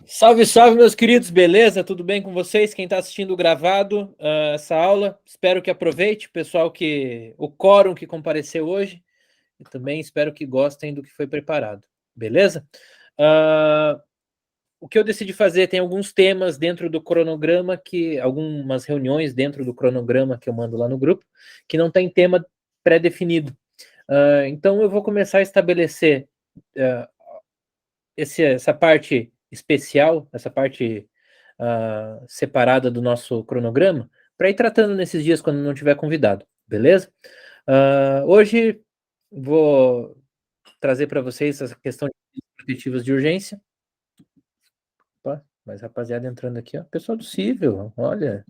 Salve, salve, meus queridos, beleza? Tudo bem com vocês? Quem está assistindo o gravado, essa aula, espero que aproveite, o quórum que compareceu hoje, e também espero que gostem do que foi preparado, beleza? O que eu decidi fazer, tem alguns temas dentro do cronograma, algumas reuniões dentro do cronograma que eu mando lá no grupo, que não tem tema pré-definido. Então eu vou começar a estabelecer essa parte especial, essa parte separada do nosso cronograma, para ir tratando nesses dias quando não tiver convidado, beleza? Hoje vou trazer para vocês essa questão de protetivas de urgência. Opa, mais rapaziada entrando aqui, ó. Pessoal do Cível, olha,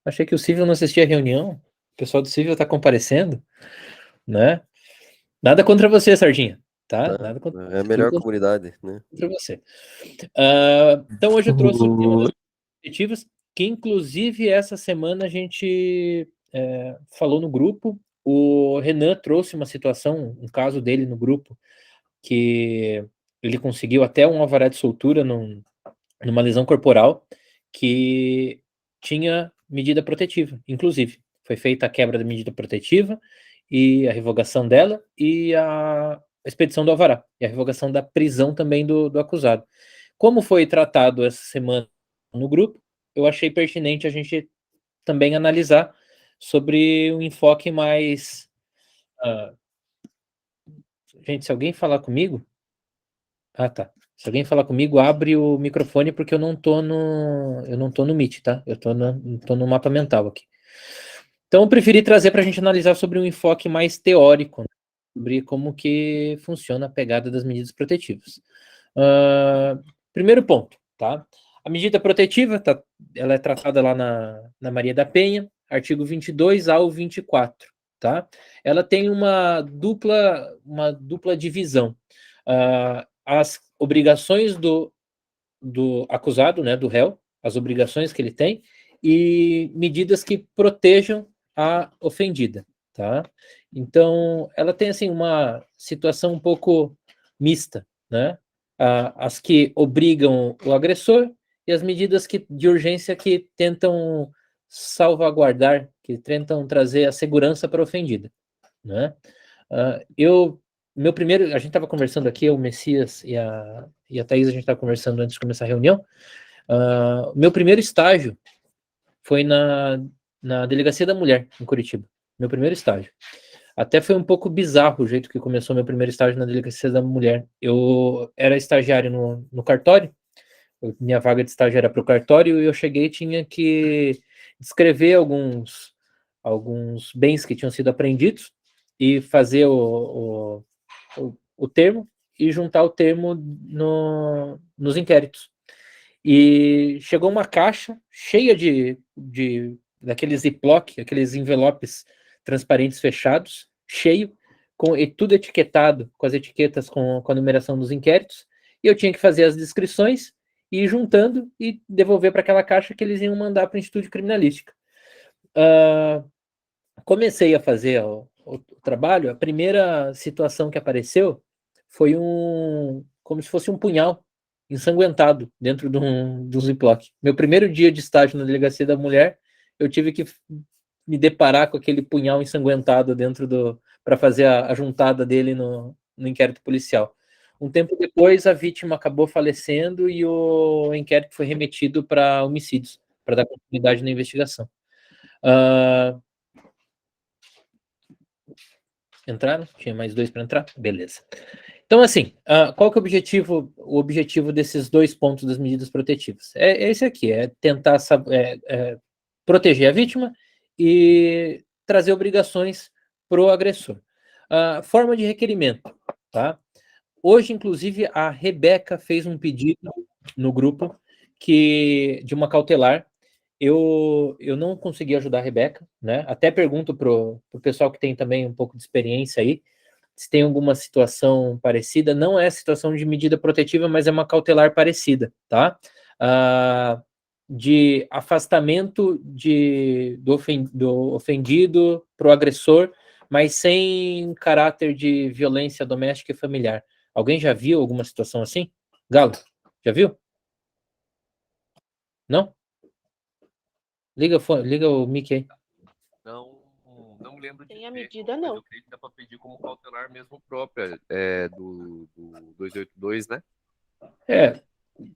achei que o Cível não assistia a reunião. O pessoal do Cível está comparecendo, né? Nada contra você, Sardinha, tá? Nada contra É a melhor comunidade, né? Contra você. Então hoje eu trouxe o tema das protetivas, que inclusive essa semana a gente falou no grupo. O Renan trouxe uma situação, um caso dele no grupo, que ele conseguiu até um alvará de soltura numa lesão corporal que tinha medida protetiva, inclusive. Foi feita a quebra da medida protetiva e a revogação dela e a expedição do alvará e a revogação da prisão também do acusado. Como foi tratado essa semana no grupo, eu achei pertinente a gente também analisar sobre um enfoque mais... Gente, se alguém falar comigo... Ah, tá. Se alguém falar comigo, abre o microfone porque eu não tô no Meet, tá? Eu tô no mapa mental aqui. Então, eu preferi trazer para a gente analisar sobre um enfoque mais teórico, né? Sobre como que funciona a pegada das medidas protetivas. Primeiro ponto, tá? A medida protetiva, ela é tratada lá na Maria da Penha, artigo 22 ao 24, tá? Ela tem uma dupla divisão. As obrigações do acusado, né, do réu, as obrigações que ele tem, e medidas que protejam a ofendida, tá? Então, ela tem, assim, uma situação um pouco mista, né? As que obrigam o agressor e as medidas de urgência que tentam salvaguardar, que tentam trazer a segurança para a ofendida, né? A gente estava conversando aqui, o Messias e a Thaís, a gente estava conversando antes de começar a reunião. Meu primeiro estágio foi na Delegacia da Mulher, em Curitiba. Meu primeiro estágio. Até foi um pouco bizarro o jeito que começou meu primeiro estágio na Delegacia da Mulher. Eu era estagiário no cartório, minha vaga de estágio era para o cartório, e eu cheguei e tinha que descrever alguns bens que tinham sido apreendidos e fazer o termo e juntar o termo nos inquéritos. E chegou uma caixa cheia daqueles Ziploc, aqueles envelopes transparentes fechados, cheio, e tudo etiquetado, com as etiquetas com a numeração dos inquéritos, e eu tinha que fazer as descrições, e ir juntando e devolver para aquela caixa que eles iam mandar para o Instituto de Criminalística. Comecei a fazer o trabalho, a primeira situação que apareceu foi como se fosse um punhal ensanguentado dentro de um Ziploc. Meu primeiro dia de estágio na Delegacia da Mulher, eu tive que me deparar com aquele punhal ensanguentado para fazer a juntada dele no inquérito policial. Um tempo depois, a vítima acabou falecendo e o inquérito foi remetido para homicídios, para dar continuidade na investigação. Entraram? Tinha mais dois para entrar? Beleza. Então, assim, qual que é o objetivo desses dois pontos das medidas protetivas? É esse aqui, é tentar proteger a vítima e trazer obrigações para o agressor. Forma de requerimento, tá? Hoje, inclusive, a Rebeca fez um pedido no grupo de uma cautelar. Eu não consegui ajudar a Rebeca, né? Até pergunto pro pessoal que tem também um pouco de experiência aí, se tem alguma situação parecida. Não é situação de medida protetiva, mas é uma cautelar parecida, tá? De afastamento do ofendido para o agressor, mas sem caráter de violência doméstica e familiar. Alguém já viu alguma situação assim? Galo, já viu? Não? Liga o mic aí. Não me lembro de Tem a ver, medida, mas não. eu creio que dá para pedir como cautelar mesmo própria do 282, né?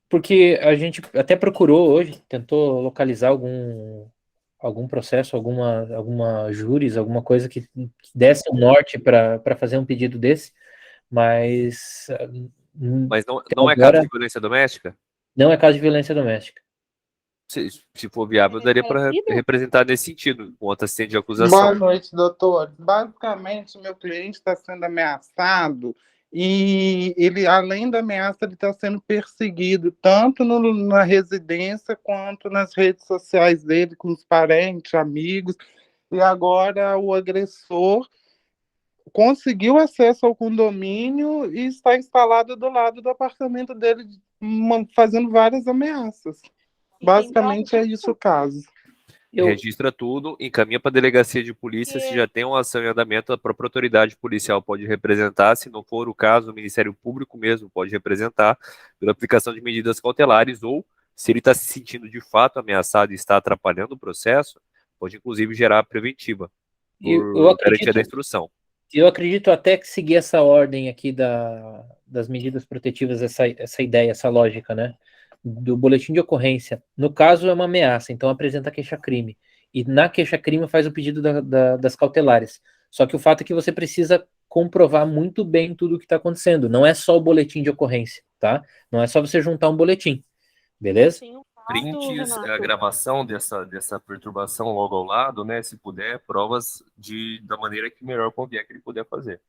Porque a gente até procurou hoje, tentou localizar algum processo, alguma júris, alguma coisa que desse um norte para fazer um pedido desse, mas Mas até não é caso agora de violência doméstica? não é caso de violência doméstica. Se for viável, Mas é daria para esclarecido? representar nesse sentido, contra assistente de Boa acusação. noite, doutor. Basicamente, meu cliente está sendo ameaçado e ele, além da ameaça, ele está sendo perseguido tanto na residência quanto nas redes sociais dele, com os parentes, amigos. E agora o agressor conseguiu acesso ao condomínio e está instalado do lado do apartamento dele, fazendo várias ameaças. E tem prova Basicamente é isso disso? o caso. Eu, Registra tudo, encaminha para a delegacia de polícia. Se Porque já tem uma ação em andamento, a própria autoridade policial pode representar. Se não for o caso, o Ministério Público mesmo pode representar pela aplicação de medidas cautelares ou, se ele está se sentindo de fato ameaçado e está atrapalhando o processo, pode inclusive gerar preventiva eu por garantia da acredito, instrução. eu acredito até que seguir essa ordem aqui das medidas protetivas, essa ideia, essa lógica, né? Do boletim de ocorrência. No caso, é uma ameaça, então apresenta queixa-crime. E na queixa-crime faz o pedido das cautelares. Só que o fato é que você precisa comprovar muito bem tudo o que está acontecendo. Não é só o boletim de ocorrência, tá? Não é só você juntar um boletim, eu beleza? tenho um caso, Prints, a Renato. gravação dessa perturbação logo ao lado, né? Se puder, provas da maneira que melhor convier que ele puder fazer.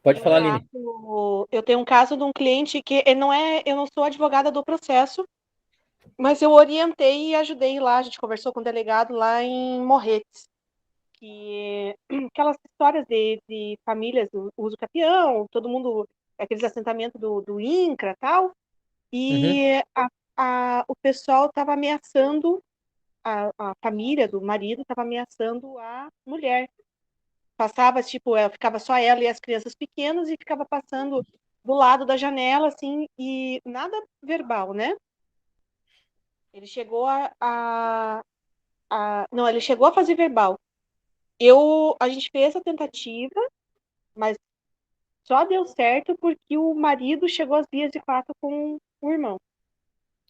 Pode falar, Aline. Eu tenho um caso de um cliente que ele não é, eu não sou advogada do processo, mas eu orientei e ajudei lá, a gente conversou com o delegado lá em Morretes, que aquelas histórias de famílias do uso capião, todo mundo, aqueles assentamentos do INCRA e tal, Uhum. e o pessoal estava ameaçando, a família do marido estava ameaçando a mulher. Passava, tipo, ficava só ela e as crianças pequenas e ficava passando do lado da janela, assim, e nada verbal, né? Ele chegou não, ele chegou a fazer verbal. A gente fez a tentativa, mas só deu certo porque o marido chegou às vias de fato com o irmão.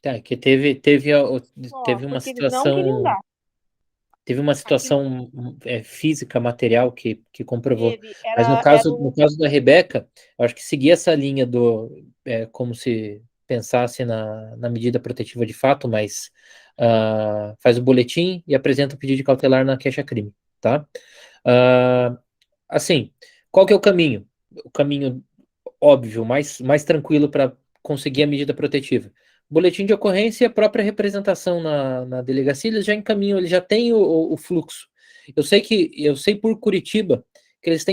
Tá, que teve uma Porque eles não queriam situação. dar. Teve uma Aqui situação física, material que comprovou. teve, Mas no era caso, no caso da Rebeca, eu acho que seguir essa linha como se pensasse na medida protetiva de fato, mas faz o boletim e apresenta o pedido de cautelar na queixa-crime, tá? Ah, assim, qual que é o caminho? O caminho óbvio, mais tranquilo para conseguir a medida protetiva. Boletim de ocorrência e a própria representação na delegacia, eles já encaminham, eles já têm o fluxo. Eu sei por Curitiba que eles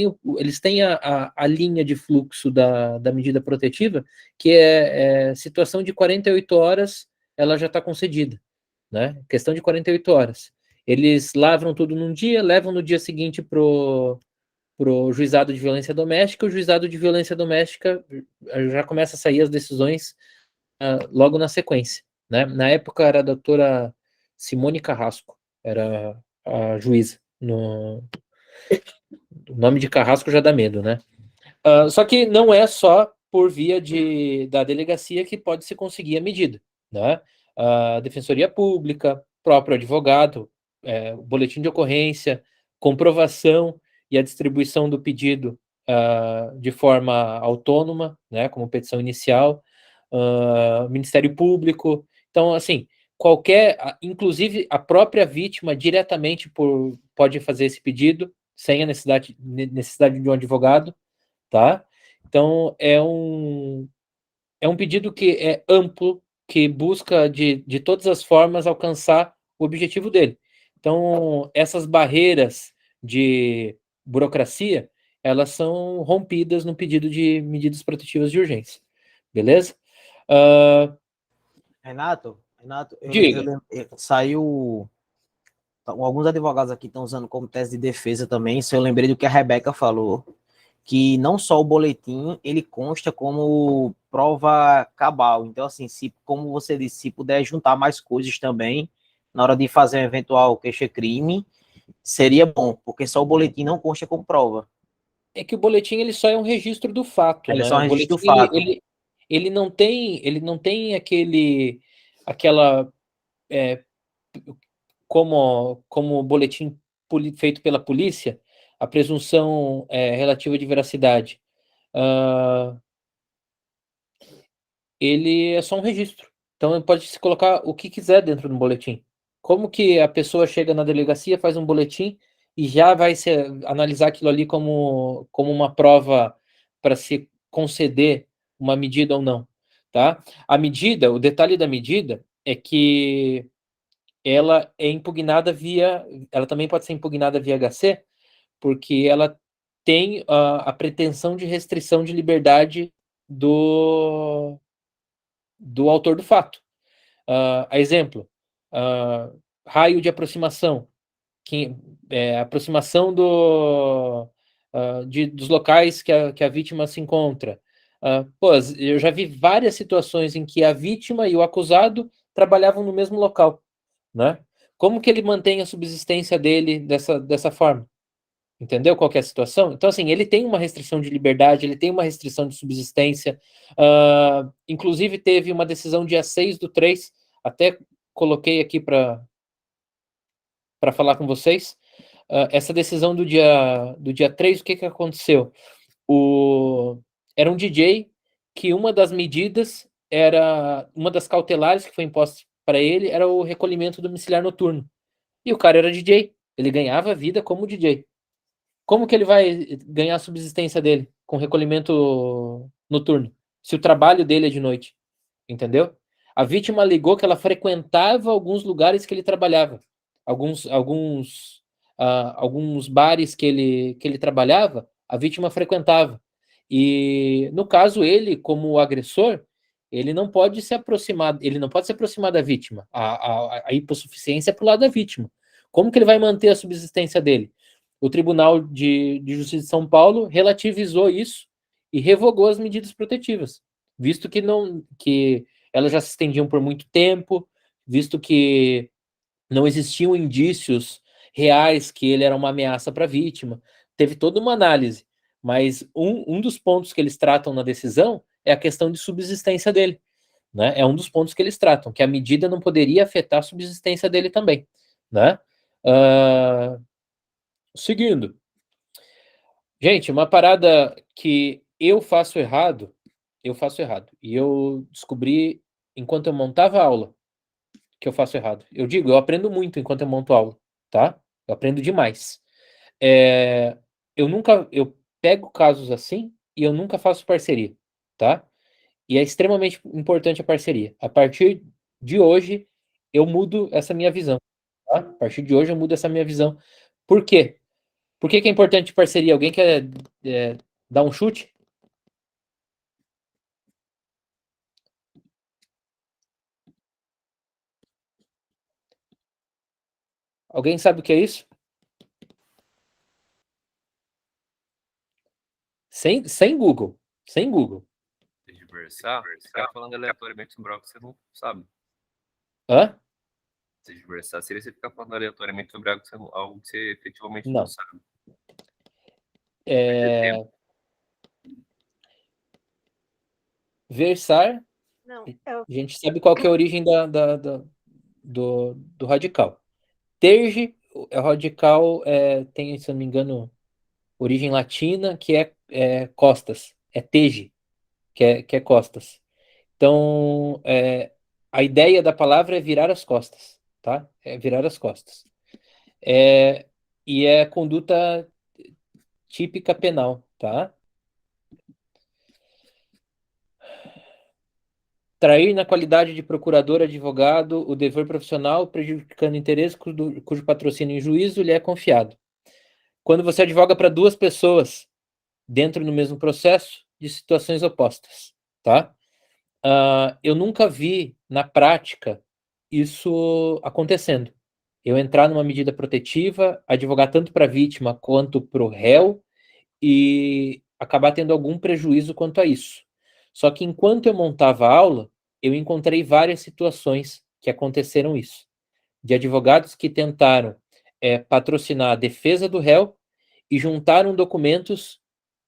têm a linha de fluxo da medida protetiva, que é situação de 48 horas, ela já está concedida, né? Questão de 48 horas. Eles lavram tudo num dia, levam no dia seguinte pro juizado de violência doméstica, o juizado de violência doméstica já começa a sair as decisões logo na sequência, né? Na época era a doutora Simone Carrasco, era a juíza. O nome de Carrasco já dá medo, né? Só que não é só por via da delegacia que pode se conseguir a medida, né? A Defensoria Pública, próprio advogado, boletim de ocorrência, comprovação e a distribuição do pedido de forma autônoma, né, como petição inicial, Ministério Público. Então, assim, inclusive a própria vítima diretamente pode fazer esse pedido sem a necessidade de um advogado, tá? Então, é um pedido que é amplo, que busca de todas as formas alcançar o objetivo dele. Então, essas barreiras de burocracia, elas são rompidas no pedido de medidas protetivas de urgência. Beleza? Renato, Diga. saiu. Alguns advogados aqui estão usando como tese de defesa também. Se eu lembrei do que a Rebeca falou, que não só o boletim ele consta como prova cabal. Então, assim, se, como você disse, se puder juntar mais coisas também na hora de fazer um eventual queixa-crime, seria bom, porque só o boletim não consta como prova. É que o boletim ele só é um registro do fato, Ele é né? só um O registro boletim do fato. ele não tem aquela como boletim feito pela polícia, a presunção relativa de veracidade. Ele é só um registro. Então pode se colocar o que quiser dentro do boletim. Como que a pessoa chega na delegacia, faz um boletim e já vai analisar aquilo ali como uma prova para se conceder uma medida ou não, tá? A medida, o detalhe da medida é que ela é impugnada ela também pode ser impugnada via HC, porque ela tem a pretensão de restrição de liberdade do autor do fato. A exemplo, raio de aproximação, aproximação dos locais que a vítima se encontra. Eu já vi várias situações em que a vítima e o acusado trabalhavam no mesmo local, né? Como que ele mantém a subsistência dele dessa forma? Entendeu qual que é a situação? Então, assim, ele tem uma restrição de liberdade, ele tem uma restrição de subsistência. Inclusive, teve uma decisão dia 6/3, até coloquei aqui para falar com vocês. Essa decisão do dia 3, o que aconteceu? Era um DJ que uma das medidas uma das cautelares que foi imposta para ele era o recolhimento domiciliar noturno. E o cara era DJ, ele ganhava vida como DJ. Como que ele vai ganhar a subsistência dele com recolhimento noturno, se o trabalho dele é de noite? Entendeu? A vítima alegou que ela frequentava alguns lugares que ele trabalhava, alguns bares que ele trabalhava, a vítima frequentava. E no caso ele, como agressor, ele não pode se aproximar da vítima. A hipossuficiência é pro lado da vítima. Como que ele vai manter a subsistência dele? O Tribunal de Justiça de São Paulo relativizou isso e revogou as medidas protetivas, visto que elas já se estendiam por muito tempo, visto que não existiam indícios reais que ele era uma ameaça para a vítima. Teve toda uma análise, mas um dos pontos que eles tratam na decisão é a questão de subsistência dele. Né? É um dos pontos que eles tratam, que a medida não poderia afetar a subsistência dele também. Né? Seguindo. Gente, uma parada que eu faço errado. E eu descobri enquanto eu montava a aula que eu faço errado. Eu digo, eu aprendo muito enquanto eu monto aula, tá? Eu aprendo demais. Eu pego casos assim e eu nunca faço parceria, tá? E é extremamente importante a parceria. A partir de hoje, eu mudo essa minha visão, tá? A partir de hoje, eu mudo essa minha visão. Por quê? Por que é importante parceria? Alguém quer dar um chute? Alguém sabe o que é isso? Sem Google. Sem Google. Diversar? Você ficar falando aleatoriamente sobre algo que você não sabe. Hã? Diversar seria você ficar falando aleatoriamente sobre algo que você efetivamente Não. não sabe. Versar, Não, a gente sabe qual que é a origem do radical. Terge, o radical tem, se eu não me engano, origem latina, que é costas. É tege, que é costas. Então, a ideia da palavra é virar as costas, tá? É virar as costas. E é conduta típica penal, tá? Trair na qualidade de procurador, advogado, o dever profissional, prejudicando interesse cujo patrocínio em juízo lhe é confiado. Quando você advoga para duas pessoas dentro do mesmo processo de situações opostas, tá? Eu nunca vi na prática isso acontecendo. Eu entrar numa medida protetiva, advogar tanto para a vítima quanto para o réu, e acabar tendo algum prejuízo quanto a isso. Só que enquanto eu montava a aula, eu encontrei várias situações que aconteceram isso. De advogados que tentaram patrocinar a defesa do réu e juntaram documentos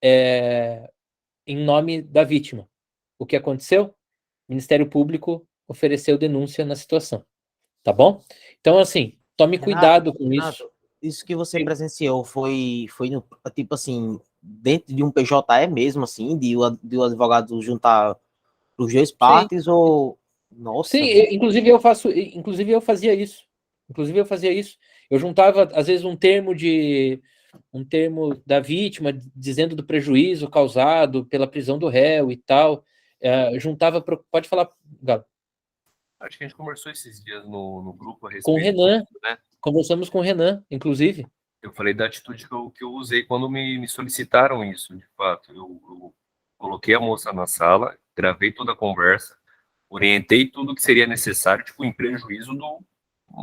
em nome da vítima. O que aconteceu? O Ministério Público ofereceu denúncia na situação. Tá bom? Então, assim, tome cuidado com isso. Renato, isso que você presenciou foi no, tipo assim, dentro de um PJE mesmo, assim, de o advogado juntar os dois partes, ou... Nossa, Sim, inclusive eu fazia isso. Inclusive eu fazia isso. Eu juntava, às vezes, um termo da vítima dizendo do prejuízo causado pela prisão do réu e tal. Juntava. Pode falar, Galo. Acho que a gente conversou esses dias no grupo a respeito. Com o Renan, disso, né? Conversamos com o Renan, inclusive. Eu falei da atitude que eu usei quando me solicitaram isso, de fato. Eu coloquei a moça na sala, gravei toda a conversa, orientei tudo que seria necessário, tipo, em prejuízo do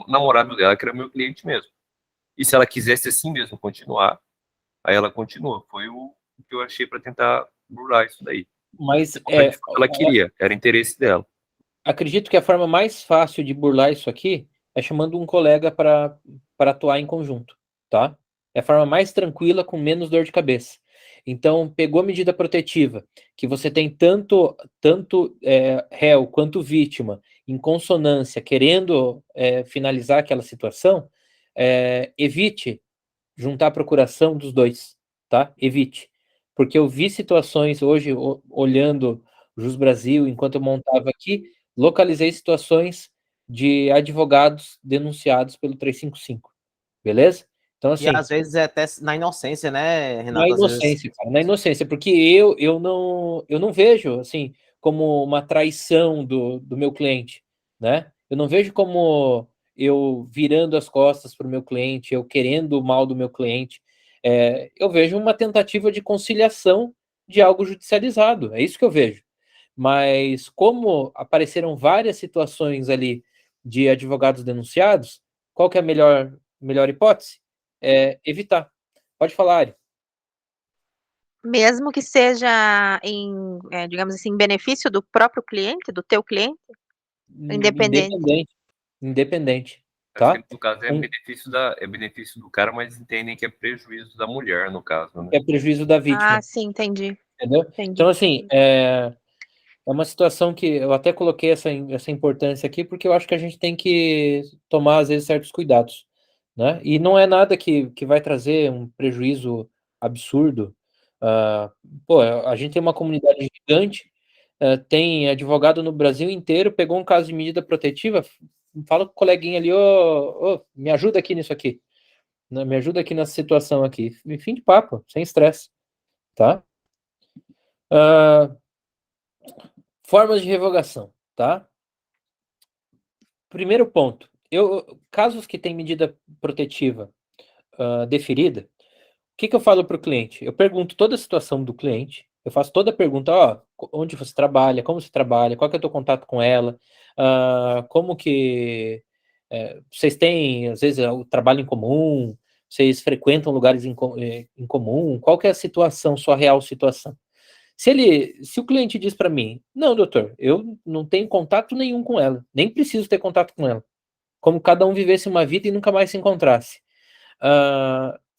namorado dela, que era meu cliente mesmo. E se ela quisesse assim mesmo continuar, aí ela continua. Foi o que eu achei para tentar burlar isso daí. Mas ela queria, era interesse dela. Acredito que a forma mais fácil de burlar isso aqui é chamando um colega para atuar em conjunto, tá? É a forma mais tranquila, com menos dor de cabeça. Então, pegou a medida protetiva, que você tem tanto réu quanto vítima em consonância, querendo finalizar aquela situação, evite juntar a procuração dos dois, tá? Evite. Porque eu vi situações hoje, olhando o Jus Brasil, enquanto eu montava aqui, localizei situações de advogados denunciados pelo 355, beleza? Então, assim, e às vezes é até na inocência, né, na Renato? Às vezes... inocência, cara, na inocência, porque eu não vejo, assim, como uma traição do meu cliente, né? Eu não vejo como eu virando as costas para o meu cliente, eu querendo o mal do meu cliente. Eu vejo uma tentativa de conciliação de algo judicializado, é isso que eu vejo. Mas como apareceram várias situações ali de advogados denunciados, qual que é a melhor hipótese? Evitar. Pode falar, Ari. Mesmo que seja digamos assim, em benefício do próprio cliente, do teu cliente, independente. Independente, Acho tá? que no caso é benefício do cara, mas entendem que é prejuízo da mulher, no caso, né? É prejuízo da vítima. Ah, sim, entendi. Entendeu? Entendi. Então, assim, é uma situação que eu até coloquei essa importância aqui, porque eu acho que a gente tem que tomar, às vezes, certos cuidados, né? E não é nada que vai trazer um prejuízo absurdo. A gente tem uma comunidade gigante, tem advogado no Brasil inteiro, pegou um caso de medida protetiva, fala com o coleguinha ali, me ajuda aqui nisso aqui, né? Me ajuda aqui nessa situação aqui. Fim de papo, sem estresse, tá? Formas de revogação, tá? Primeiro ponto, casos que têm medida protetiva deferida, o que eu falo para o cliente? Eu pergunto toda a situação do cliente, eu faço toda a pergunta, onde você trabalha, como você trabalha, qual que é o teu contato com ela, como que vocês têm, às vezes, o trabalho em comum, vocês frequentam lugares em comum, qual que é a situação, sua real situação? Se o cliente diz para mim, não, doutor, eu não tenho contato nenhum com ela, nem preciso ter contato com ela, como cada um vivesse uma vida e nunca mais se encontrasse.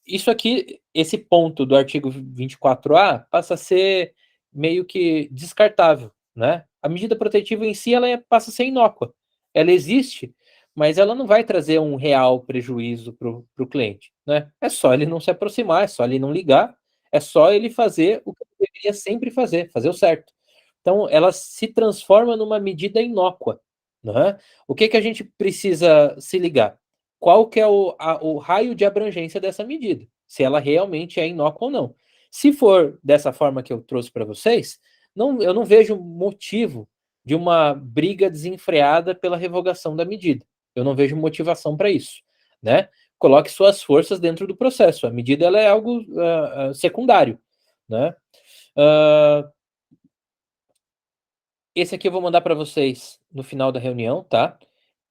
Isso aqui, esse ponto do artigo 24A passa a ser meio que descartável, né? A medida protetiva em si, passa a ser inócua. Ela existe, mas ela não vai trazer um real prejuízo para o cliente, né? É só ele não se aproximar, é só ele não ligar, é só ele fazer o que ele deveria sempre fazer o certo. Então, ela se transforma numa medida inócua, né? O que a gente precisa se ligar? Qual que é o raio de abrangência dessa medida, se ela realmente é inócua ou não. Se for dessa forma que eu trouxe para vocês, eu não vejo motivo de uma briga desenfreada pela revogação da medida. Eu não vejo motivação para isso, né? Coloque suas forças dentro do processo. A medida ela é algo secundário, né? Esse aqui eu vou mandar para vocês no final da reunião, tá?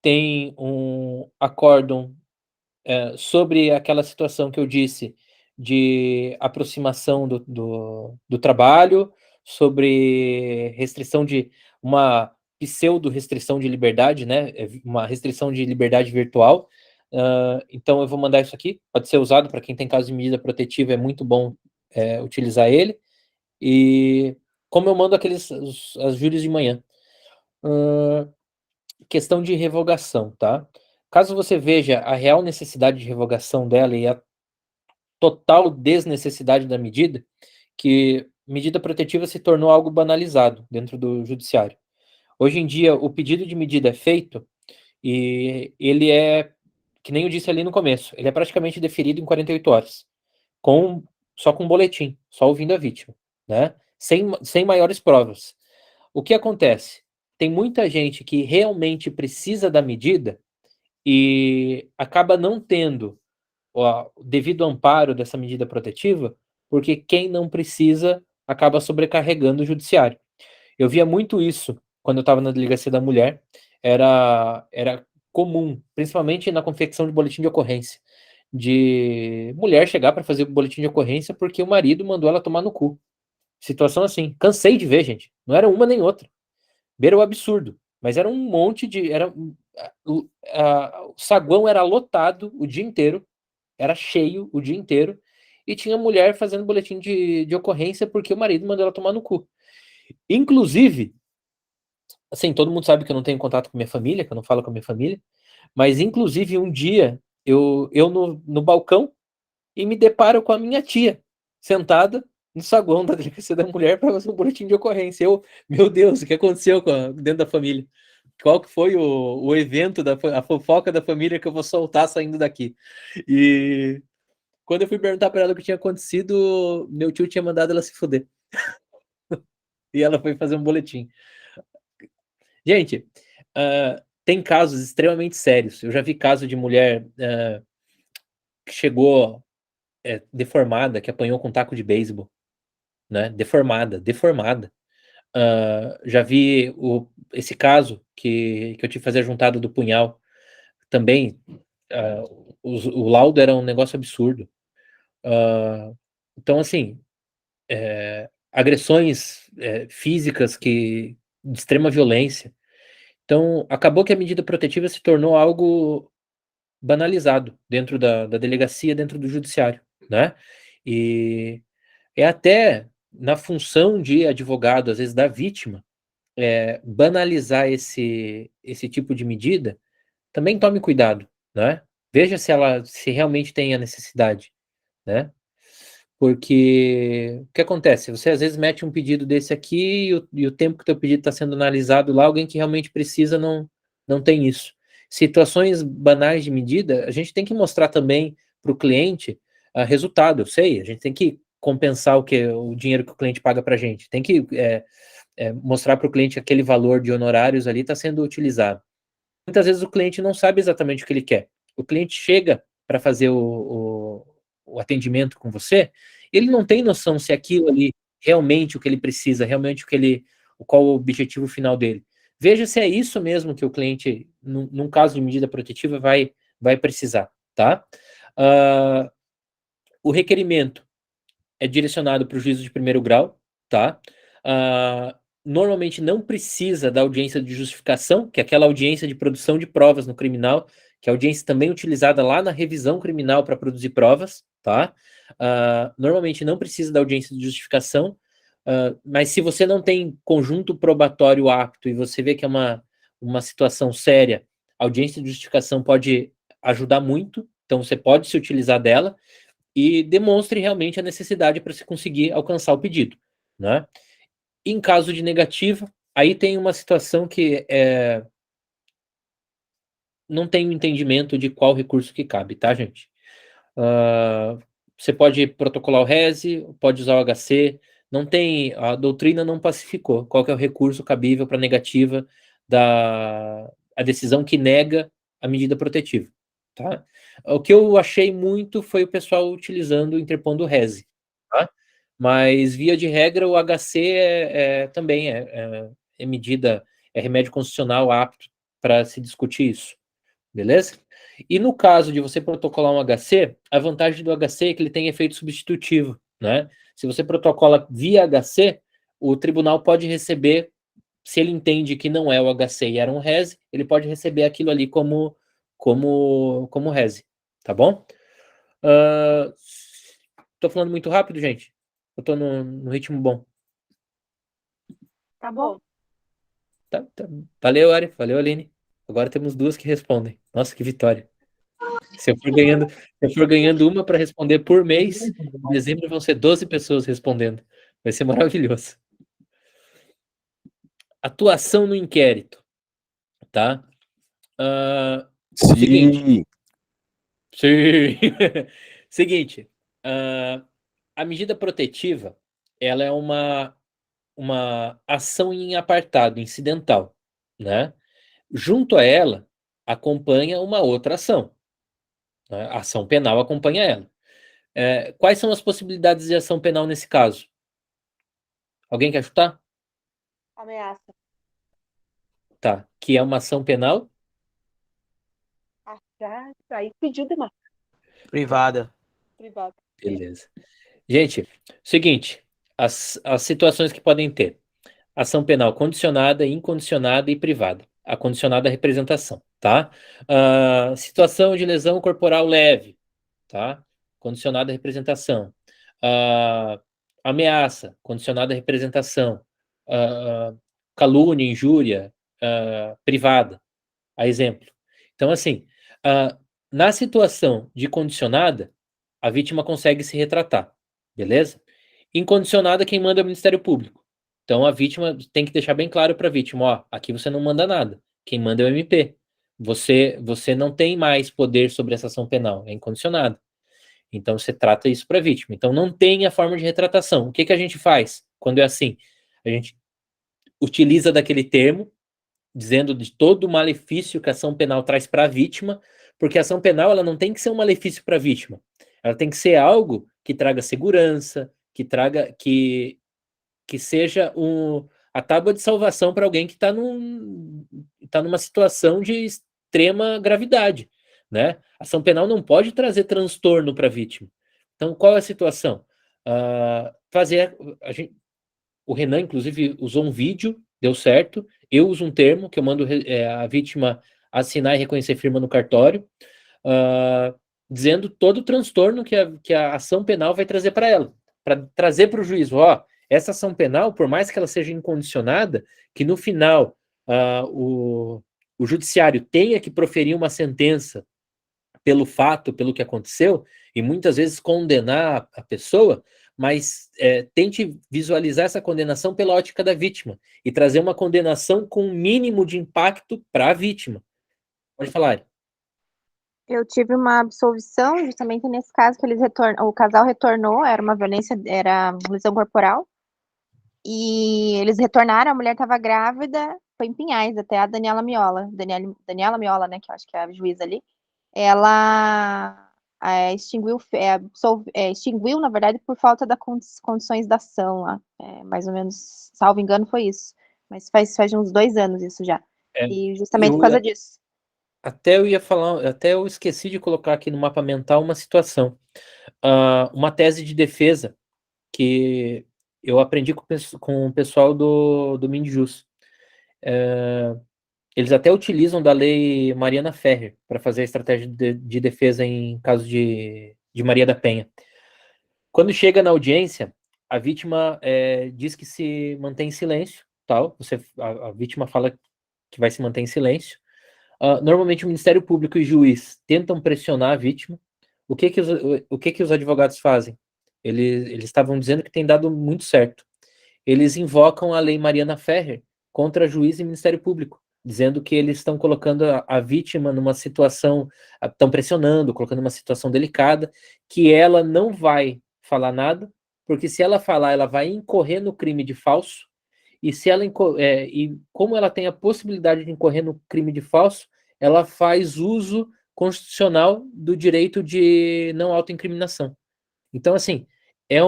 Tem um acórdão sobre aquela situação que eu disse de aproximação do trabalho, sobre restrição de uma pseudo-restrição de liberdade, né? Uma restrição de liberdade virtual. Então eu vou mandar isso aqui, pode ser usado para quem tem caso de medida protetiva, é muito bom utilizar ele. E como eu mando as júris de manhã. Questão de revogação, tá? Caso você veja a real necessidade de revogação dela e a total desnecessidade da medida, que medida protetiva se tornou algo banalizado dentro do judiciário. Hoje em dia, o pedido de medida é feito e ele é, que nem eu disse ali no começo, ele é praticamente deferido em 48 horas, só com boletim, só ouvindo a vítima, né? Sem maiores provas. O que acontece? Tem muita gente que realmente precisa da medida e acaba não tendo o devido amparo dessa medida protetiva, porque quem não precisa acaba sobrecarregando o judiciário. Eu via muito isso quando eu estava na delegacia da mulher, era comum, principalmente na confecção de boletim de ocorrência, de mulher chegar para fazer o boletim de ocorrência porque o marido mandou ela tomar no cu. Situação assim. Cansei de ver, gente. Não era uma nem outra. Beira o absurdo. Mas era um monte de. O saguão era lotado o dia inteiro. Era cheio o dia inteiro. E tinha mulher fazendo boletim de ocorrência porque o marido mandou ela tomar no cu. Inclusive, assim, todo mundo sabe que eu não tenho contato com minha família, que eu não falo com a minha família. Mas, inclusive, um dia, eu no balcão e me deparo com a minha tia, sentada no saguão da delegacia da mulher para fazer um boletim de ocorrência. Meu Deus, o que aconteceu dentro da família? Qual que foi o evento, a fofoca da família que eu vou soltar saindo daqui? E quando eu fui perguntar para ela o que tinha acontecido, meu tio tinha mandado ela se fuder. E ela foi fazer um boletim. Gente, tem casos extremamente sérios. Eu já vi caso de mulher que chegou deformada, que apanhou com taco de beisebol, né? Deformada. Já vi esse caso que eu tive que fazer a juntada do punhal. Também, o laudo era um negócio absurdo. Então, assim, agressões físicas de extrema violência. Então, acabou que a medida protetiva se tornou algo banalizado dentro da delegacia, dentro do judiciário, né? E é até na função de advogado, às vezes da vítima, banalizar esse tipo de medida, também tome cuidado, né? Veja se realmente tem a necessidade, né? Porque o que acontece? Você às vezes mete um pedido desse aqui e o tempo que o teu pedido está sendo analisado lá, alguém que realmente precisa não tem isso. Situações banais de medida, a gente tem que mostrar também para o cliente resultado, eu sei, a gente tem que compensar o dinheiro que o cliente paga para a gente, tem que mostrar para o cliente que aquele valor de honorários ali está sendo utilizado. Muitas vezes o cliente não sabe exatamente o que ele quer. O cliente chega para fazer o atendimento com você, ele não tem noção se aquilo ali realmente o que ele precisa, realmente qual o objetivo final dele. Veja se é isso mesmo que o cliente, num caso de medida protetiva, vai precisar, tá? O requerimento é direcionado para o juízo de primeiro grau, tá? Normalmente não precisa da audiência de justificação, que é aquela audiência de produção de provas no criminal, que é a audiência também utilizada lá na revisão criminal para produzir provas, tá? Normalmente não precisa da audiência de justificação, mas se você não tem conjunto probatório apto e você vê que é uma situação séria, a audiência de justificação pode ajudar muito, então você pode se utilizar dela e demonstre realmente a necessidade para se conseguir alcançar o pedido, né? Em caso de negativa, aí tem uma situação que não tem o entendimento de qual recurso que cabe, tá, gente? Você pode protocolar o rese, pode usar o HC, a doutrina não pacificou qual que é o recurso cabível para negativa a decisão que nega a medida protetiva, tá? O que eu achei muito foi o pessoal interpondo o rese, tá? Mas, via de regra, o HC também é remédio constitucional apto para se discutir isso, beleza? E no caso de você protocolar um HC, a vantagem do HC é que ele tem efeito substitutivo, né? Se você protocola via HC, o tribunal pode receber, se ele entende que não é o HC e era um RESE, ele pode receber aquilo ali como RESE, tá bom? Tô falando muito rápido, gente? Eu tô no ritmo bom. Tá bom. Tá. Valeu, Ari. Valeu, Aline. Agora temos duas que respondem. Nossa, que vitória. Se eu for ganhando uma para responder por mês, em dezembro vão ser 12 pessoas respondendo. Vai ser maravilhoso. Atuação no inquérito, tá? Seguinte. Sim. Seguinte. A medida protetiva, ela é uma ação em apartado, incidental, né? Junto a ela, acompanha uma outra ação. Né? A ação penal acompanha ela. Quais são as possibilidades de ação penal nesse caso? Alguém quer chutar? Ameaça. Tá. Que é uma ação penal? Aí pediu demais. Privada. Privado. Beleza. Gente, seguinte, as situações que podem ter. Ação penal condicionada, incondicionada e privada. A condicionada é a representação, tá? Situação de lesão corporal leve, tá? Condicionada à representação. Ameaça, condicionada à representação. Calúnia, injúria, privada. A exemplo. Então, assim, na situação de condicionada, a vítima consegue se retratar, beleza? Incondicionada, quem manda é o Ministério Público. Então, a vítima tem que deixar bem claro para a vítima, ó, aqui você não manda nada. Quem manda é o MP. Você não tem mais poder sobre essa ação penal, é incondicionada. Então, você trata isso para a vítima. Então, não tem a forma de retratação. O que a gente faz quando é assim? A gente utiliza daquele termo, dizendo de todo o malefício que a ação penal traz para a vítima, porque a ação penal ela não tem que ser um malefício para a vítima. Ela tem que ser algo que traga segurança, que seja a tábua de salvação para alguém que está numa situação de extrema gravidade, né? A ação penal não pode trazer transtorno para a vítima. Então, qual é a situação? O Renan, inclusive, usou um vídeo, deu certo. Eu uso um termo que eu mando a vítima assinar e reconhecer firma no cartório, dizendo todo o transtorno que a ação penal vai trazer para ela, para trazer para o juiz, ó, essa ação penal, por mais que ela seja incondicionada, que no final o judiciário tenha que proferir uma sentença pelo fato, pelo que aconteceu, e muitas vezes condenar a pessoa, mas tente visualizar essa condenação pela ótica da vítima e trazer uma condenação com um mínimo de impacto para a vítima. Pode falar. Eu tive uma absolvição justamente nesse caso que o casal retornou, era uma violência, era lesão corporal, e eles retornaram, a mulher estava grávida, foi em Pinhais, até a Daniela Miola, Daniela Miola, né, que eu acho que é a juíza ali, ela extinguiu, na verdade, por falta das condições da ação lá. Mais ou menos, salvo engano, foi isso. Mas faz uns 2 anos isso já. E justamente por causa disso. Até eu ia falar, até eu esqueci de colocar aqui no mapa mental uma situação. Uma tese de defesa que eu aprendi com o pessoal do Mindjus. Eles até utilizam da lei Mariana Ferrer para fazer a estratégia de defesa em caso de Maria da Penha. Quando chega na audiência, a vítima diz que se mantém em silêncio, tal. A vítima fala que vai se manter em silêncio. Normalmente o Ministério Público e o juiz tentam pressionar a vítima. O que os advogados fazem? Eles estavam dizendo que tem dado muito certo. Eles invocam a lei Mariana Ferrer contra juiz e Ministério Público, dizendo que eles estão colocando a vítima numa situação, estão pressionando, colocando numa situação delicada, que ela não vai falar nada, porque se ela falar, ela vai incorrer no crime de falso, e como ela tem a possibilidade de incorrer no crime de falso, ela faz uso constitucional do direito de não autoincriminação. Então, assim, é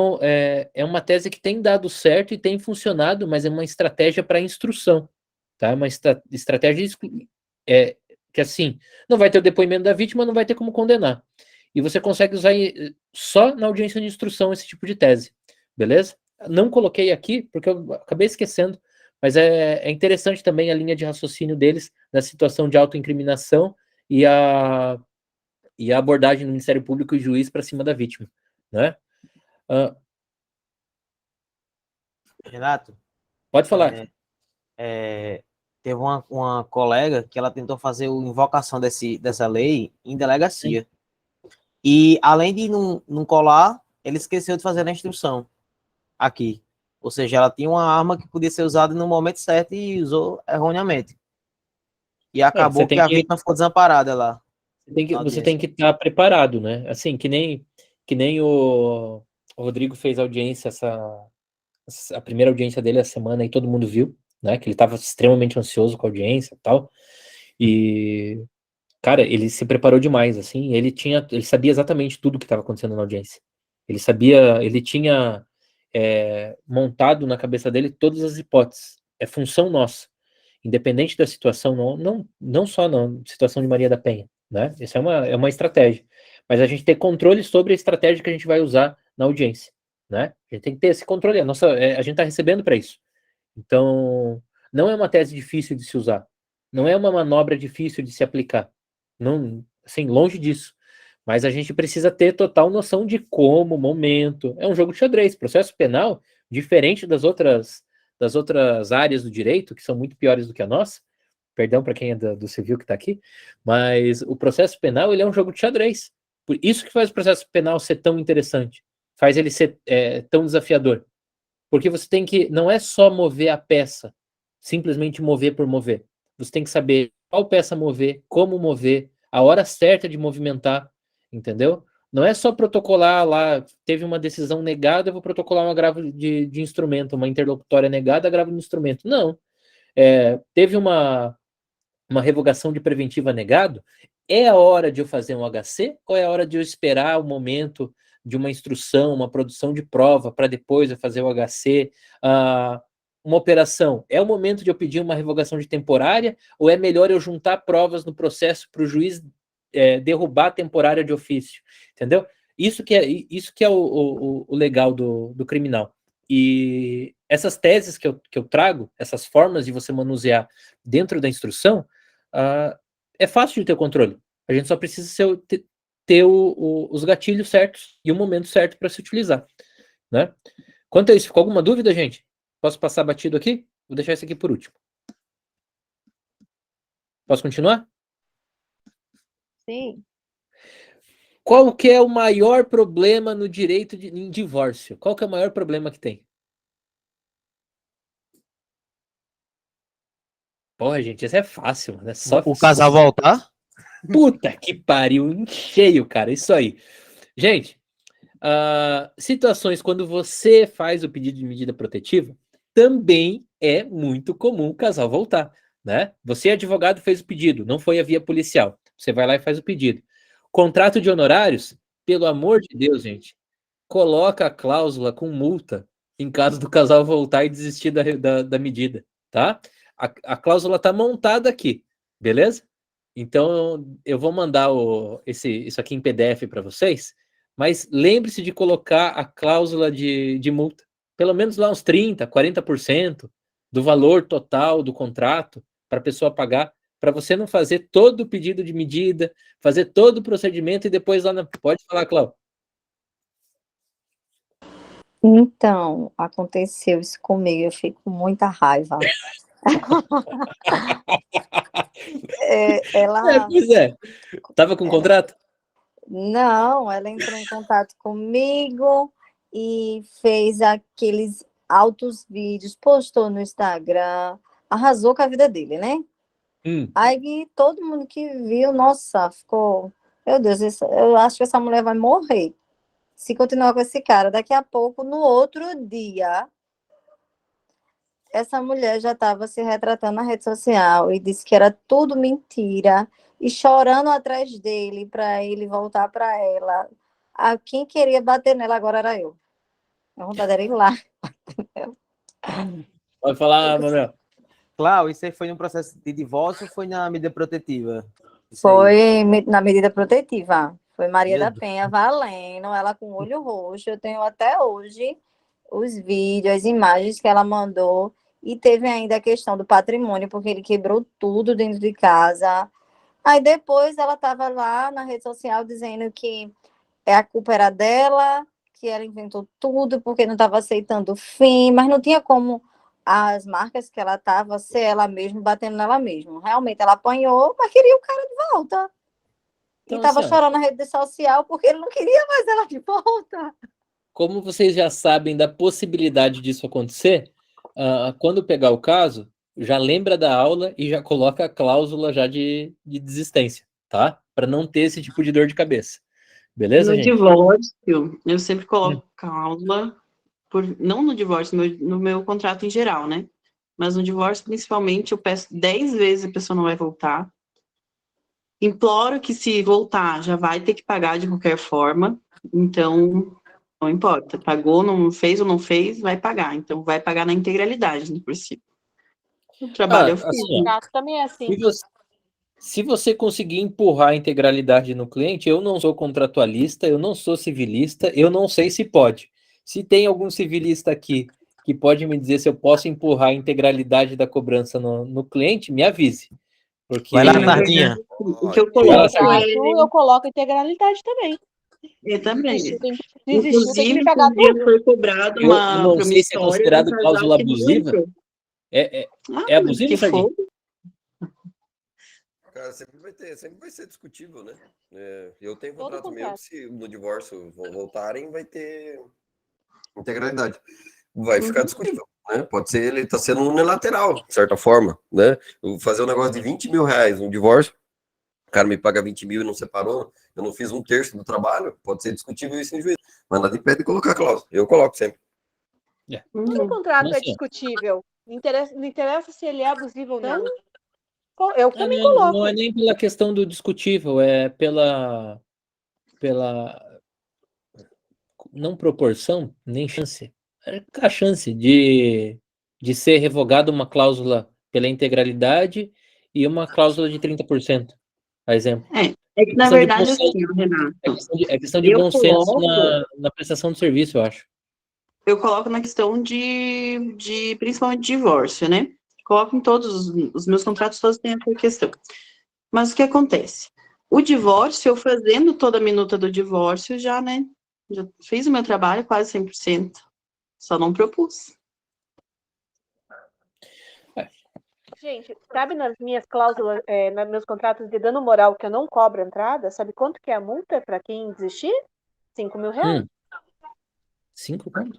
uma tese que tem dado certo e tem funcionado, mas é uma estratégia para instrução, tá? Uma estratégia que assim, não vai ter o depoimento da vítima, não vai ter como condenar. E você consegue usar só na audiência de instrução esse tipo de tese, beleza? Não coloquei aqui, porque eu acabei esquecendo, mas é interessante também a linha de raciocínio deles na situação de autoincriminação e a abordagem do Ministério Público e juiz para cima da vítima, né? Renato, Pode falar. teve uma colega que ela tentou fazer a invocação dessa lei em delegacia. E, além de não colar, ele esqueceu de fazer a instrução aqui. Ou seja, ela tinha uma arma que podia ser usada no momento certo e usou erroneamente. E acabou que a vítima ficou desamparada lá. Você tem que estar preparado, né? Assim, que nem o Rodrigo fez a audiência, a primeira audiência dele essa semana, e todo mundo viu, né? Que ele estava extremamente ansioso com a audiência e tal. E, cara, ele se preparou demais, assim. Ele sabia exatamente tudo que estava acontecendo na audiência. Ele tinha montado na cabeça dele todas as hipóteses. É função nossa, independente da situação, não só na situação de Maria da Penha, né? Isso é uma estratégia. Mas a gente ter controle sobre a estratégia que a gente vai usar na audiência, né? A gente tem que ter esse controle. A gente está recebendo para isso. Então, não é uma tese difícil de se usar. Não é uma manobra difícil de se aplicar. Não, assim, longe disso. Mas a gente precisa ter total noção de como, momento. É um jogo de xadrez. Processo penal, diferente das outras áreas do direito, que são muito piores do que a nossa. Perdão para quem é do civil que está aqui. Mas o processo penal, ele é um jogo de xadrez. Por isso que faz o processo penal ser tão interessante. Faz ele ser tão desafiador. Porque você tem que, não é só mover a peça, simplesmente mover por mover. Você tem que saber qual peça mover, como mover, a hora certa de movimentar, entendeu? Não é só protocolar lá, teve uma decisão negada, eu vou protocolar um agravo de instrumento, uma interlocutória negada, agravo de instrumento. Não. Teve uma revogação de preventiva negado, é a hora de eu fazer um HC ou é a hora de eu esperar o momento de uma instrução, uma produção de prova para depois eu fazer o HC? Uma operação, é o momento de eu pedir uma revogação de temporária ou é melhor eu juntar provas no processo para o juiz derrubar a temporária de ofício? Entendeu? Isso que é o legal do criminal. E essas teses que eu trago, essas formas de você manusear dentro da instrução, é fácil de ter controle. A gente só precisa ter os gatilhos certos e o momento certo para se utilizar, né? Quanto a isso, ficou alguma dúvida, gente? Posso passar batido aqui? Vou deixar isso aqui por último. Posso continuar? Sim. Qual que é o maior problema no direito em divórcio? Qual que é o maior problema que tem? Porra, gente, isso é fácil, né? Só O casal voltar? Puta que pariu, em cheio, cara, isso aí. Gente, situações quando você faz o pedido de medida protetiva, também é muito comum o casal voltar, né? Você, advogado, fez o pedido, não foi a via policial. Você vai lá e faz o pedido. Contrato de honorários, pelo amor de Deus, gente, coloca a cláusula com multa em caso do casal voltar e desistir da medida, tá? A cláusula tá montada aqui, beleza? Então, eu vou mandar isso aqui em PDF para vocês, mas lembre-se de colocar a cláusula de multa, pelo menos lá uns 30%, 40% do valor total do contrato para a pessoa pagar, para você não fazer todo o pedido de medida, fazer todo o procedimento e depois lá Pode falar, Cláudia. Então, aconteceu isso comigo, eu fico com muita raiva. Pois é. Tava com contrato? Não, ela entrou em contato comigo e fez aqueles altos vídeos, postou no Instagram, arrasou com a vida dele, né? Aí todo mundo que viu, nossa, ficou, meu Deus, eu acho que essa mulher vai morrer se continuar com esse cara. Daqui a pouco, no outro dia, essa mulher já estava se retratando na rede social e disse que era tudo mentira e chorando atrás dele para ele voltar para ela. Quem queria bater nela agora era eu. A vontade era ir lá. Pode falar, Manuel. Cláudio, isso aí foi num processo de divórcio ou foi na medida protetiva? Isso aí. Foi na medida protetiva. Foi Maria Meu da Deus. Penha valendo, ela com o olho roxo. Eu tenho até hoje os vídeos, as imagens que ela mandou. E teve ainda a questão do patrimônio, porque ele quebrou tudo dentro de casa. Aí depois ela estava lá na rede social dizendo que a culpa era dela, que ela inventou tudo porque não estava aceitando o fim, mas não tinha como as marcas que ela estava ser ela mesma, batendo nela mesma. Realmente ela apanhou, mas queria o cara de volta. E Então, estava assim, ó, chorando na rede social porque ele não queria mais ela de volta. como vocês já sabem da possibilidade disso acontecer, quando pegar o caso, já lembra da aula e já coloca a cláusula já de desistência, tá? Para não ter esse tipo de dor de cabeça. Beleza, No gente? divórcio, eu sempre coloco cláusula, não no divórcio, no meu contrato em geral, né? Mas no divórcio, principalmente, eu peço 10 vezes a pessoa não vai voltar. Imploro que se voltar, já vai ter que pagar de qualquer forma. Então, não importa. Pagou, não fez ou não fez, vai pagar. Então, vai pagar na integralidade, né, por si. O trabalho eu fiz, assim, né? ó, Contrato também é assim. se você conseguir empurrar a integralidade no cliente, eu não sou contratualista, eu não sou civilista, eu não sei se pode. Se tem algum civilista aqui que pode me dizer se eu posso empurrar a integralidade da cobrança no cliente, me avise. Porque Vai lá, Na Sardinha. verdade, o que eu Vai lá, coloco Sardinha. Eu coloco integralidade também. é também. Desistiu, tem que Inclusive, me pagar um dia tudo. foi cobrado Eu não sei se é promissória de um considerado casal cláusula que abusiva. divorciou. É Mas abusivo, que Sardinha? foi? Cara, sempre vai ser discutível, né? Eu tenho Todo contrato meu contrato. que se no divórcio voltarem, vai ter integralidade. Vai ficar discutível, né? Pode ser, ele tá sendo unilateral, de certa forma, né? Eu fazer um negócio de 20 mil reais, um divórcio, o cara me paga 20 mil e não separou, eu não fiz um terço do trabalho, pode ser discutível isso em juízo. Mas nada impede de colocar cláusula. Eu coloco sempre. Todo contrato é Nossa. discutível. Não interessa se ele é abusivo ou não. Eu também Não coloco. é nem pela questão do discutível, é pela não proporção, nem chance. A chance de ser revogada uma cláusula pela integralidade e uma cláusula de 30%, a exemplo. É que, na Questão de bom verdade, senso, assim, ó, Renato, é questão de eu bom senso coloco, na prestação de serviço, eu acho. eu coloco na questão de principalmente divórcio, né? Coloco em todos os meus contratos, todos têm essa questão. Mas o que acontece? O divórcio, eu fazendo toda a minuta do divórcio, já, né? Já fiz o meu trabalho quase 100%. Só não propus. Gente, sabe nas minhas cláusulas, nos meus contratos de dano moral que eu não cobro entrada, sabe quanto que é a multa para quem desistir? 5 mil reais. 5 conto?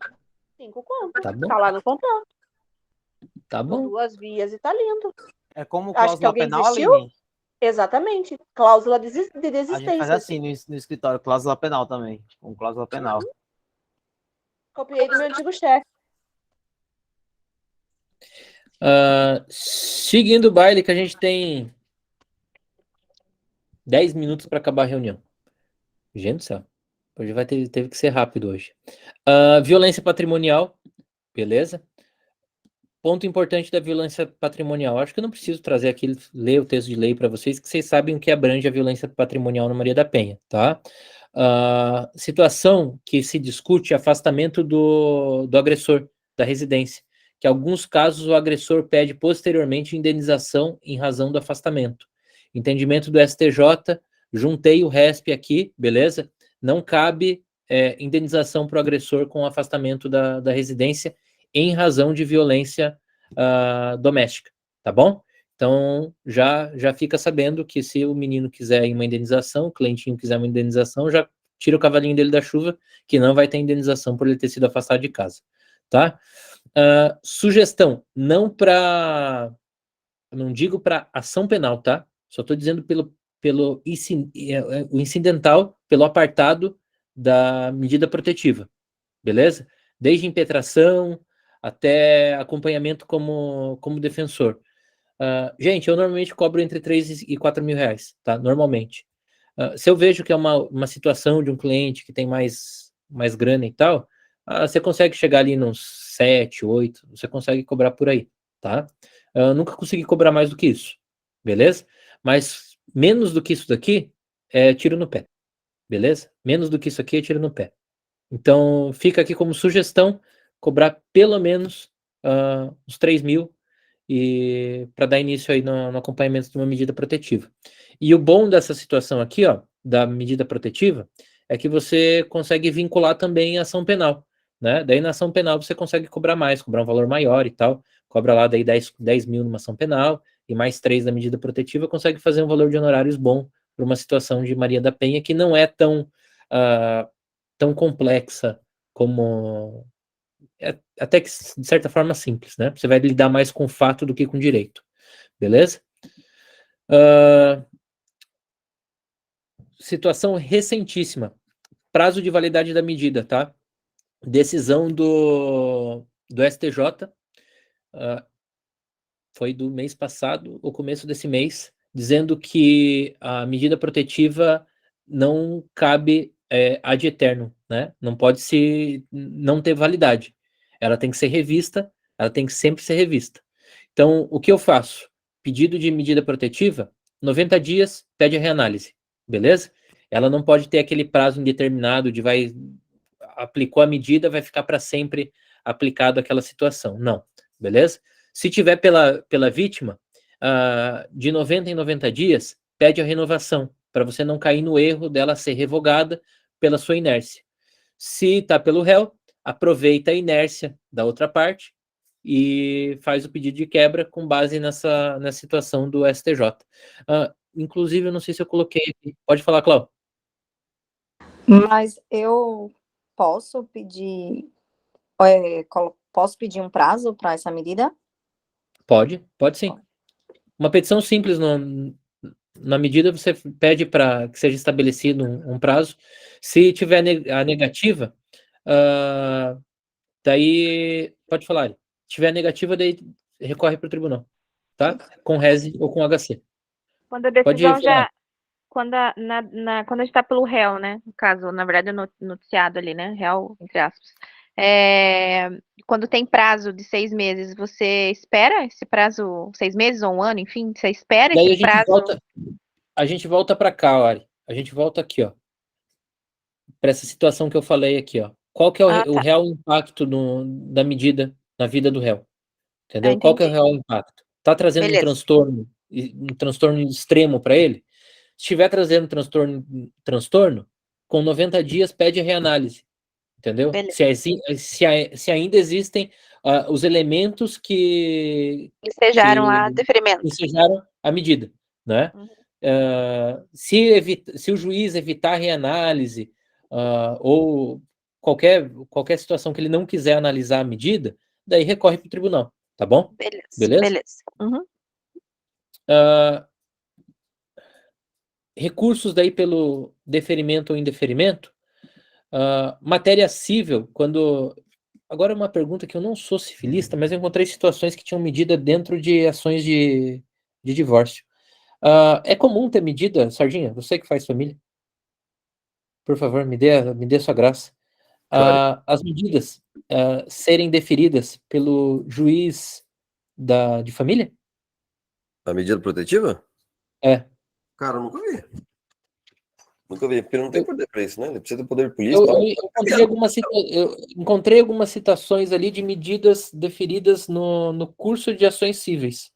5 conto. Tá bom. Tá lá no contrato. Tá São bom. 2 vias e tá lindo. É como Acho que cláusula alguém penal, desistiu? Aline? Exatamente. Cláusula de A gente faz desistência. assim no escritório, cláusula penal também. Com cláusula penal. Copiei do meu antigo chefe. Seguindo o baile, que a gente tem 10 minutos para acabar a reunião. Gente do céu. Hoje teve que ser rápido hoje. Violência patrimonial. Beleza? Ponto importante da violência patrimonial. Acho que eu não preciso trazer aqui, ler o texto de lei para vocês, que vocês sabem o que abrange a violência patrimonial na Maria da Penha, tá? Situação que se discute afastamento do agressor da residência, que em alguns casos o agressor pede posteriormente indenização em razão do afastamento. Entendimento do STJ, juntei o RESP aqui, beleza? Não cabe indenização para o agressor com afastamento da residência em razão de violência doméstica, tá bom? Então, já fica sabendo que se o menino quiser uma indenização, o clientinho quiser uma indenização, já tira o cavalinho dele da chuva, que não vai ter indenização por ele ter sido afastado de casa, tá? Sugestão, não digo para ação penal, tá? Só estou dizendo o incidental, pelo apartado da medida protetiva, beleza? Desde impetração até acompanhamento como defensor. Gente, eu normalmente cobro entre 3 e 4 mil reais, tá? Normalmente. Se eu vejo que é uma situação de um cliente que tem mais grana e tal, você consegue chegar ali nos 7, 8, você consegue cobrar por aí, tá? Nunca consegui cobrar mais do que isso, beleza? Mas menos do que isso daqui é tiro no pé, beleza? Menos do que isso aqui é tiro no pé. Então, fica aqui como sugestão cobrar pelo menos uns 3 mil e para dar início aí no acompanhamento de uma medida protetiva. E o bom dessa situação aqui, ó, da medida protetiva, é que você consegue vincular também a ação penal, né? Daí na ação penal você consegue cobrar mais, cobrar um valor maior e tal, cobra lá daí 10 mil numa ação penal e mais 3 da medida protetiva, consegue fazer um valor de honorários bom para uma situação de Maria da Penha que não é tão complexa como até que de certa forma simples, né? Você vai lidar mais com fato do que com direito, beleza? Situação recentíssima, prazo de validade da medida, tá? Decisão do STJ, foi do mês passado, ou começo desse mês, dizendo que a medida protetiva não cabe ad eterno, né? Não pode não ter validade. Ela tem que ser revista, ela tem que sempre ser revista. Então, o que eu faço? Pedido de medida protetiva, 90 dias, pede a reanálise, beleza? Ela não pode ter aquele prazo indeterminado de aplicou a medida, vai ficar para sempre aplicado aquela situação. Não, beleza? Se tiver pela vítima, de 90 em 90 dias, pede a renovação, para você não cair no erro dela ser revogada pela sua inércia. Se está pelo réu, aproveita a inércia da outra parte e faz o pedido de quebra com base nessa situação do STJ. Inclusive, eu não sei se eu coloquei aqui. Pode falar, Cláudio. Mas eu posso pedir um prazo para essa medida? Pode sim. Uma petição simples na medida você pede para que seja estabelecido um prazo. Se tiver a negativa, daí pode falar. Se tiver a negativa, daí recorre para o tribunal, tá? Com rese ou com HC. Quando a decisão já... Quando a gente está pelo réu, né? No caso, na verdade, noticiado ali, né? Réu, entre aspas. Quando tem prazo de 6 meses, você espera esse prazo, 6 meses ou um ano, enfim, você espera daí esse prazo? A gente volta para cá, Ari. A gente volta aqui, ó. Para essa situação que eu falei aqui, ó. Qual que é o real impacto da medida na vida do réu? Entendeu? Qual que é o real impacto? Tá trazendo um transtorno extremo para ele? Se estiver trazendo transtorno, com 90 dias pede a reanálise, entendeu? Se ainda existem os elementos que ensejaram a deferimento. Ensejaram a medida, né? Se o juiz evitar a reanálise ou qualquer situação que ele não quiser analisar a medida, daí recorre para o tribunal, tá bom? Beleza? Uhum. Recursos daí pelo deferimento ou indeferimento, matéria cível, agora uma pergunta que eu não sou civilista, mas eu encontrei situações que tinham medida dentro de ações de divórcio. É comum ter medida, Sardinha, você que faz família, por favor, me dê sua graça. As medidas serem deferidas pelo juiz de família? A medida protetiva? É. Cara, eu nunca vi. Nunca vi, porque não tem poder para isso, né? Ele precisa ter poder político. Eu encontrei algumas citações ali de medidas deferidas no curso de ações cíveis.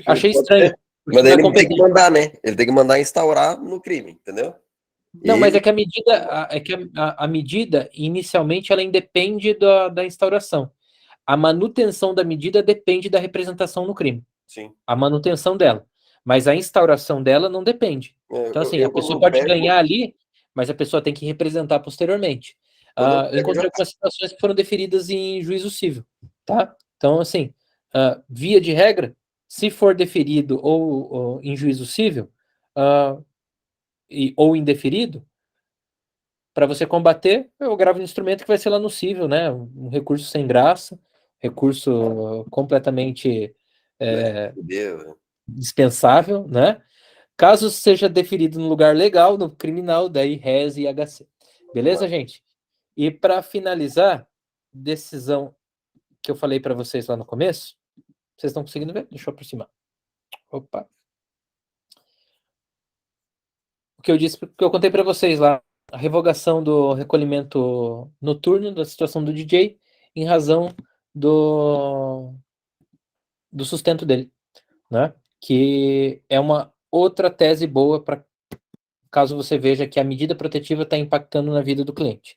Achei estranho. Mas daí ele tem que mandar, né? Ele tem que mandar instaurar no crime, entendeu? Não, mas é que a medida, inicialmente, ela independe da instauração. A manutenção da medida depende da representação no crime. Sim. A manutenção dela. Mas a instauração dela não depende. Então, assim, a pessoa pode ganhar ali, mas a pessoa tem que representar posteriormente. Eu encontrei algumas situações que foram deferidas em juízo civil, tá? Então, assim, via de regra, se for deferido ou em juízo civil, ou indeferido, para você combater, é o grave instrumento que vai ser lá no cível, né? Um recurso sem graça, recurso completamente dispensável, né? Caso seja deferido no lugar legal, no criminal, daí reze e HC. Beleza, gente? E para finalizar, decisão que eu falei para vocês lá no começo, Vocês estão conseguindo ver? Deixa eu aproximar. Opa. O que eu disse, o que eu contei para vocês lá, a revogação do recolhimento noturno da situação do DJ em razão do sustento dele, né? Que é uma outra tese boa para caso você veja que a medida protetiva está impactando na vida do cliente.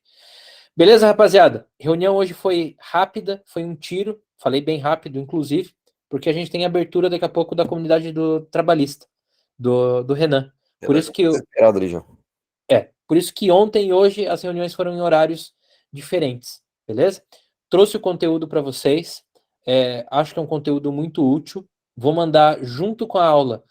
Beleza, rapaziada? Reunião hoje foi rápida, foi um tiro, falei bem rápido, inclusive, porque a gente tem abertura daqui a pouco da comunidade do trabalhista, do Renan. Por isso que Desesperado ali já. por isso que ontem e hoje as reuniões foram em horários diferentes, beleza? Trouxe o conteúdo para vocês, acho que é um conteúdo muito útil. Vou mandar junto com a aula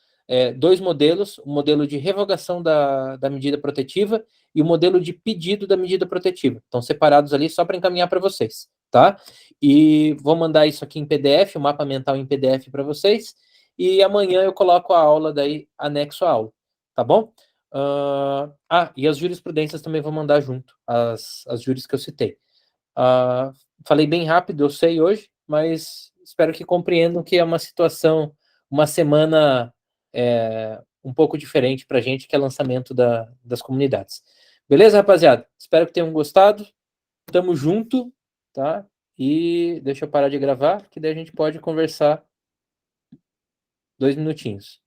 2 modelos, o modelo de revogação da medida protetiva e o modelo de pedido da medida protetiva. Estão separados ali só para encaminhar para vocês, tá? E vou mandar isso aqui em PDF, o mapa mental em PDF para vocês, e amanhã eu coloco a aula daí anexo à aula, tá bom? E as jurisprudências também vou mandar junto, as júris que eu citei. Falei bem rápido, eu sei hoje, mas espero que compreendam que é uma situação, uma semana um pouco diferente para a gente, que é lançamento das comunidades. Beleza, rapaziada? Espero que tenham gostado. Tamo junto, tá? E deixa eu parar de gravar, que daí a gente pode conversar 2 minutinhos.